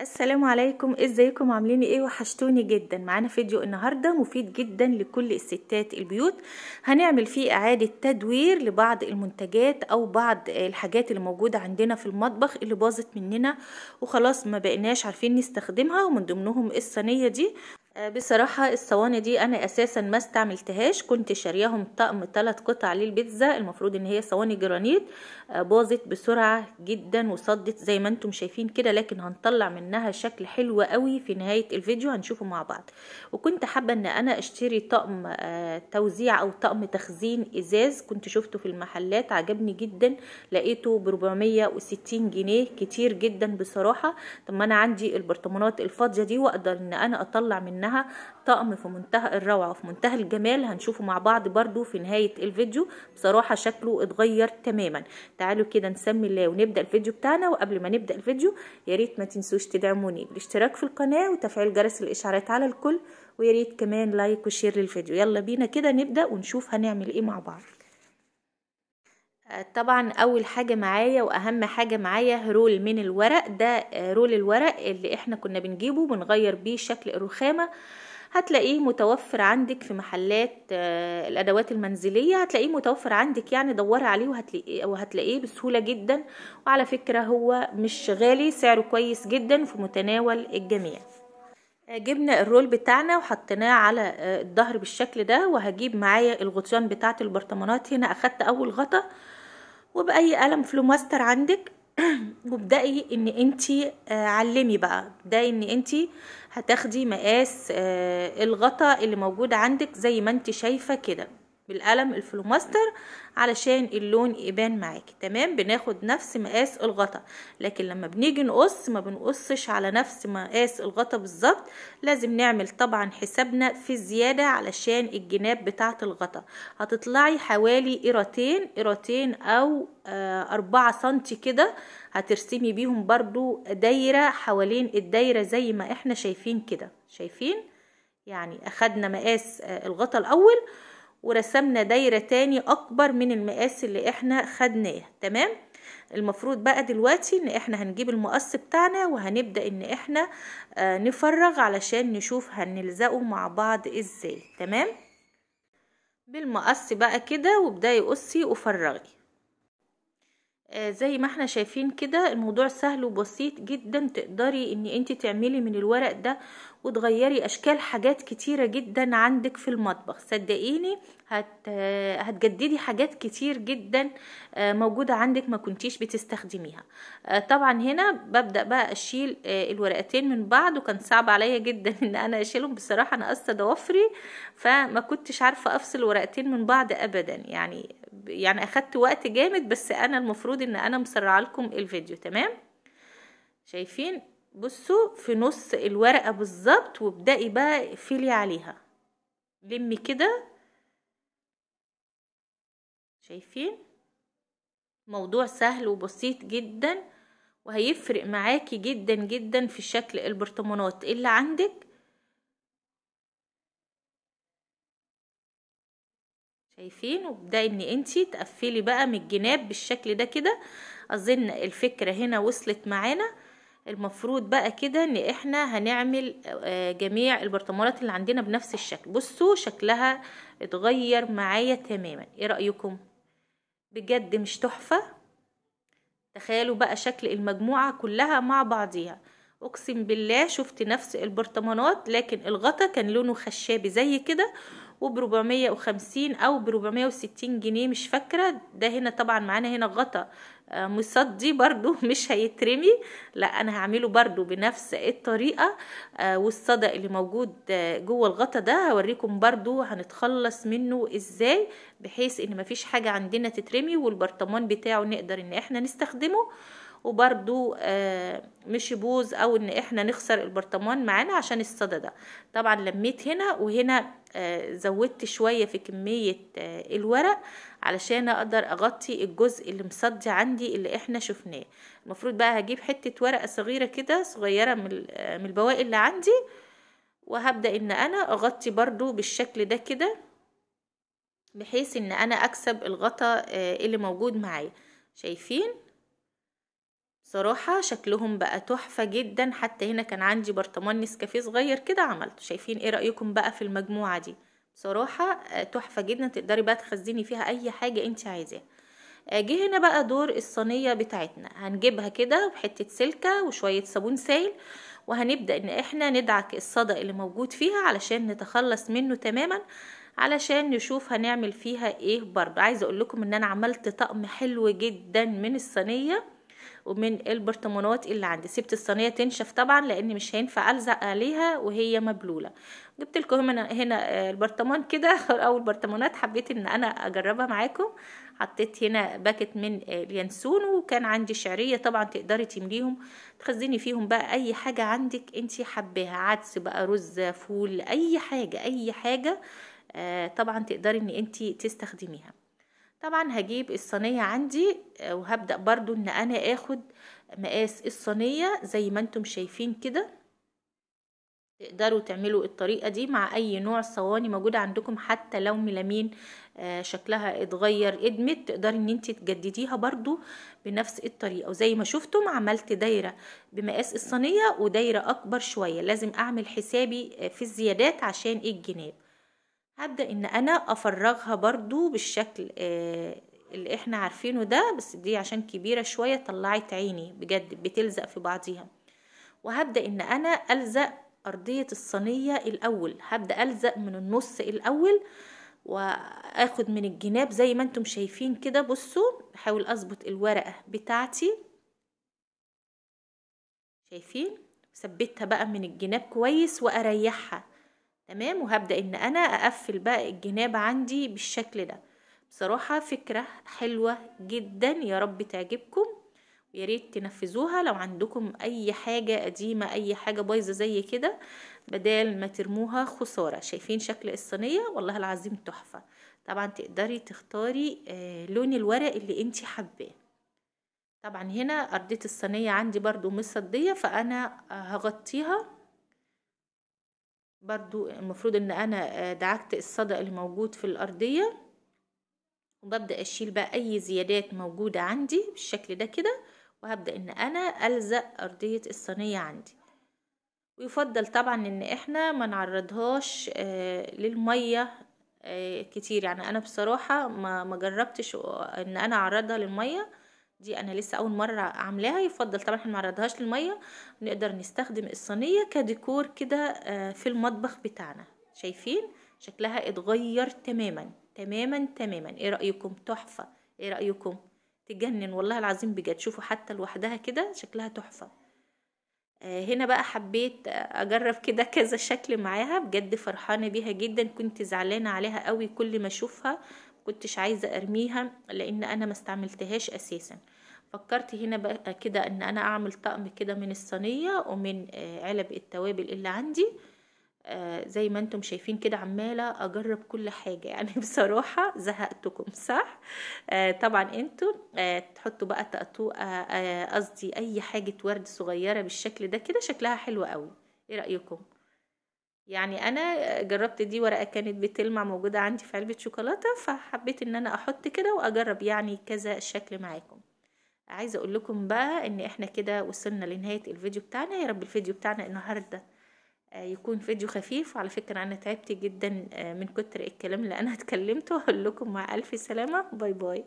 السلام عليكم، ازيكم؟ عاملين ايه؟ وحشتوني جدا. معانا فيديو النهارده مفيد جدا لكل الستات البيوت. هنعمل فيه اعادة تدوير لبعض المنتجات او بعض الحاجات اللي موجودة عندنا في المطبخ اللي باظت مننا وخلاص ما بقيناش عارفين نستخدمها، ومن ضمنهم الصينية دي. بصراحة الصواني دي انا اساسا ما استعملتهاش، كنت شارياهم طقم 3 قطع للبيتزا. المفروض ان هي صواني جرانيت. باظت بسرعة جدا وصدت زي ما انتم شايفين كده، لكن هنطلع منها شكل حلو قوي في نهاية الفيديو هنشوفه مع بعض. وكنت حابة ان انا اشتري طقم توزيع او طقم تخزين ازاز، كنت شفته في المحلات عجبني جدا، لقيته ب 460 جنيه، كتير جدا بصراحة. طب ما انا عندي البرطمانات الفاضية دي واقدر ان انا اطلع منها طقم في منتهى الروعة وفي منتهى الجمال، هنشوفه مع بعض برضو في نهاية الفيديو. بصراحة شكله اتغير تماما. تعالوا كده نسمي الله ونبدأ الفيديو بتاعنا. وقبل ما نبدأ الفيديو يا ريت ما تنسوش تدعموني بالاشتراك في القناة وتفعيل جرس الاشعارات على الكل، ويا ريت كمان لايك وشير للفيديو. يلا بينا كده نبدأ ونشوف هنعمل ايه مع بعض. طبعا اول حاجة معايا واهم حاجة معايا رول من الورق. ده رول الورق اللي احنا كنا بنجيبه بنغير بيه شكل الرخامة. هتلاقيه متوفر عندك في محلات الادوات المنزلية، هتلاقيه متوفر عندك، يعني دوري عليه وهتلاقيه بسهولة جدا. وعلى فكرة هو مش غالي، سعره كويس جدا في متناول الجميع. جبنا الرول بتاعنا وحطيناه على الظهر بالشكل ده، وهجيب معايا الغطيان بتاعت البرطمانات. هنا اخدت اول غطا وبأي قلم فلوماستر عندك وابدأي ان انتي علمي بقى. ابدأي ان انتي هتاخدي مقاس الغطا اللي موجود عندك زي ما انتي شايفة كده بالقلم الفلوماستر علشان اللون يبان معاكي. تمام، بناخد نفس مقاس الغطا، لكن لما بنيجي نقص ما بنقصش على نفس مقاس الغطا بالظبط. لازم نعمل طبعا حسابنا في الزيادة علشان الجناب بتاعة الغطا. هتطلعي حوالي قيرتين او 4 سنتي كده، هترسمي بيهم برضو دايرة حوالين الدايرة زي ما احنا شايفين كده. شايفين؟ يعني اخدنا مقاس الغطا الاول ورسمنا دايرة تاني اكبر من المقاس اللي احنا خدناه. تمام، المفروض بقى دلوقتي ان احنا هنجيب المقص بتاعنا وهنبدأ ان احنا نفرغ علشان نشوف هنلزقه مع بعض ازاي. تمام، بالمقص بقى كده وابدأي قصي وفرغي. زي ما احنا شايفين كده الموضوع سهل وبسيط جدا. تقدري ان انت تعملي من الورق ده وتغيري اشكال حاجات كتيرة جدا عندك في المطبخ. صدقيني هتجددي حاجات كتير جدا موجودة عندك ما كنتيش بتستخدميها. طبعا هنا ببدأ بقى اشيل الورقتين من بعض، وكان صعب عليا جدا ان انا اشيلهم. بصراحة انا قصة ضوافري فما كنتش عارفة افصل ورقتين من بعض ابدا، يعني اخدت وقت جامد، بس انا المفروض ان انا مسرعه لكم الفيديو. تمام، شايفين؟ بصوا في نص الورقه بالظبط، وابدأي بقى اقفلي عليها، لمي كده. شايفين؟ موضوع سهل وبسيط جدا، وهيفرق معاكي جدا جدا في شكل البرطمانات اللي عندك. شايفين؟ وابدأي ان انتي تقفلي بقى من الجناب بالشكل ده كده. اظن الفكرة هنا وصلت معانا. المفروض بقى كده ان احنا هنعمل جميع البرطمانات اللي عندنا بنفس الشكل. بصوا شكلها اتغير معايا تماما، ايه رأيكم؟ بجد مش تحفة؟ تخيلوا بقى شكل المجموعة كلها مع بعضيها. اقسم بالله شفت نفس البرطمانات، لكن الغطا كان لونه خشابي زي كده وب 450 او ب 460 جنيه مش فاكرة. ده هنا طبعا معانا هنا غطا مصدي برضو مش هيترمي، لا انا هعمله برضو بنفس الطريقة. والصدى اللي موجود جوه الغطا ده هوريكم برضو هنتخلص منه ازاي، بحيث ان مفيش حاجة عندنا تترمي والبرطمان بتاعه نقدر ان احنا نستخدمه، وبرضو مش يبوظ او ان احنا نخسر البرطمان معانا عشان الصدى ده. طبعا لميت هنا وهنا زودت شوية في كمية الورق علشان اقدر اغطي الجزء اللي مصدي عندي اللي احنا شفناه. المفروض بقى هجيب حتة ورقة صغيرة كده، صغيرة من البواقي اللي عندي، وهبدأ ان انا اغطي برضو بالشكل ده كده، بحيث ان انا اكسب الغطا اللي موجود معايا. شايفين؟ بصراحة شكلهم بقى تحفة جدا. حتى هنا كان عندي برطمان نسكافيه صغير كده عملته. شايفين ايه رأيكم بقى في المجموعة دي؟ بصراحة تحفة جدا، تقدري بقى تخزني فيها اي حاجة انت عايزاها. جه هنا بقى دور الصينية بتاعتنا. هنجيبها كده بحتة سلكة وشوية صابون سائل، وهنبدأ ان احنا ندعك الصدى اللي موجود فيها علشان نتخلص منه تماما، علشان نشوف هنعمل فيها ايه. برضه عايزة اقول لكم ان انا عملت طقم حلو جدا من الصينية ومن البرطمانات اللي عندي. سبت الصينيه تنشف طبعا لان مش هينفع الزق عليها وهي مبلوله. جبت لكم هنا البرطمان كده او البرطمانات، حبيت ان انا اجربها معاكم. حطيت هنا باكت من اليانسون، وكان عندي شعريه طبعا تقدري تمليهم تخزني فيهم بقى اي حاجه عندك انتي حباها، عدس بقى، رز، فول، اي حاجه اي حاجه طبعا تقدري ان انتي تستخدميها. طبعا هجيب الصينية عندي وهبدأ برضو ان انا اخد مقاس الصينية زي ما انتم شايفين كده. تقدروا تعملوا الطريقة دي مع اي نوع صواني موجودة عندكم، حتى لو ميلامين شكلها اتغير ادمت، تقدري ان انت تجدديها برضو بنفس الطريقة. وزي ما شفتم عملت دايرة بمقاس الصينية ودايرة اكبر شوية، لازم اعمل حسابي في الزيادات عشان الجناب. هبدأ ان انا افرغها برضو بالشكل اللي احنا عارفينه ده، بس دي عشان كبيرة شوية طلعت عيني بجد بتلزق في بعضيها. وهبدأ ان انا الزق ارضية الصينية الاول، هبدأ الزق من النص الاول واخد من الجناب زي ما انتم شايفين كده. بصوا بحاول اظبط الورقة بتاعتي، شايفين؟ ثبتها بقى من الجناب كويس واريحها تمام. وهبدأ ان انا اقفل بقى الجناب عندي بالشكل ده. بصراحة فكرة حلوة جدا، يا رب تعجبكم ويا ريت تنفذوها. لو عندكم اي حاجة قديمة اي حاجة بايظة زي كده، بدال ما ترموها خسارة. شايفين شكل الصينية؟ والله العظيم تحفة. طبعا تقدري تختاري لون الورق اللي انتي حباه. طبعا هنا ارضية الصينية عندي برضو مصدية، فانا هغطيها برضو. المفروض ان انا دعكت الصدى اللي موجود في الارضية، وببدأ اشيل بقى اي زيادات موجودة عندي بالشكل ده كده. وهبدأ ان انا الزق ارضية الصينية عندي. ويفضل طبعا ان احنا ما نعرضهاش للمية كتير. يعني انا بصراحة ما جربتش ان انا اعرضها للمية دي، انا لسه اول مرة عاملاها. يفضل طبعا احنا ما نعرضهاش للمية، نقدر نستخدم الصينية كديكور كده في المطبخ بتاعنا. شايفين شكلها اتغير تماما تماما تماما؟ ايه رأيكم؟ تحفة. ايه رأيكم؟ تجنن والله العظيم بجد. شوفوا حتى لوحدها كده شكلها تحفة. هنا بقى حبيت اجرب كده كذا شكل معاها، بجد فرحانة بيها جدا. كنت زعلانة عليها قوي، كل ما اشوفها كنتش عايزة ارميها لان انا ما استعملتهاش اساسا. فكرت هنا بقى كده ان انا اعمل طقم كده من الصينية ومن علب التوابل اللي عندي. زي ما انتم شايفين كده عمالة اجرب كل حاجة يعني. بصراحة زهقتكم صح؟ طبعا انتوا تحطوا بقى تقطوع قصدي اي حاجة ورد صغيرة بالشكل ده كده، شكلها حلو قوي. ايه رأيكم؟ يعني انا جربت دي ورقة كانت بتلمع موجودة عندي في علبة شوكولاتة، فحبيت ان انا احط كده واجرب يعني كذا شكل معاكم. عايزة اقول لكم بقى ان احنا كده وصلنا لنهاية الفيديو بتاعنا. يا رب الفيديو بتاعنا النهاردة يكون فيديو خفيف. وعلى فكرة انا تعبت جدا من كتر الكلام اللي انا اتكلمته. هقول لكم مع الف سلامة، باي باي.